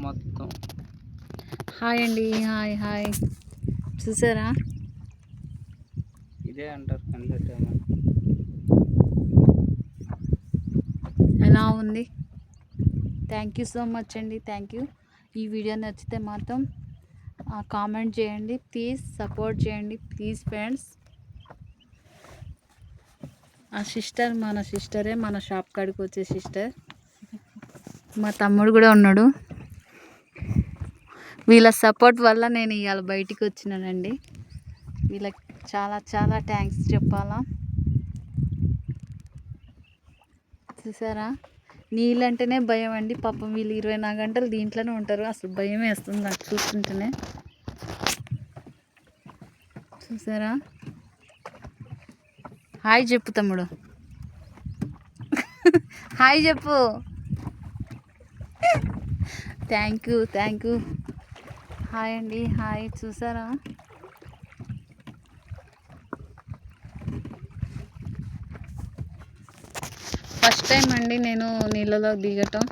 మొత్తం. హాయ్ అండి, hi hi. చూసారా, ఇదే అంటారు ఎంటర్టైన్మెంట్. ఎలా ఉంది? థ్యాంక్ యూ సో మచ్ అండి, థ్యాంక్ యూ. ఈ వీడియో నచ్చితే మాత్రం కామెంట్ చేయండి ప్లీజ్, సపోర్ట్ చేయండి ప్లీజ్ ఫ్రెండ్స్. ఆ సిస్టర్ మన సిస్టరే, మన షాప్ కాడికి వచ్చే సిస్టర్. మా తమ్ముడు కూడా ఉన్నాడు. వీళ్ళ సపోర్ట్ వల్ల నేను ఇవాళ బయటికి వచ్చినానండి. వీళ్ళకి చాలా చాలా థ్యాంక్స్ చెప్పాలా. చూసారా, నీళ్ళంటేనే భయం అండి పాపం. వీళ్ళు 24 గంటలు దీంట్లోనే ఉంటారు. అసలు భయం వేస్తుంది నాకు చూస్తుంటేనే. చూసారా, హాయ్ చెప్పు తమ్ముడు, హాయ్ చెప్పు. Thank you, thank you. Hi అండి, హాయ్. చూసారా, ఫస్ట్ టైం అండి నేను నీళ్ళలో దిగటం.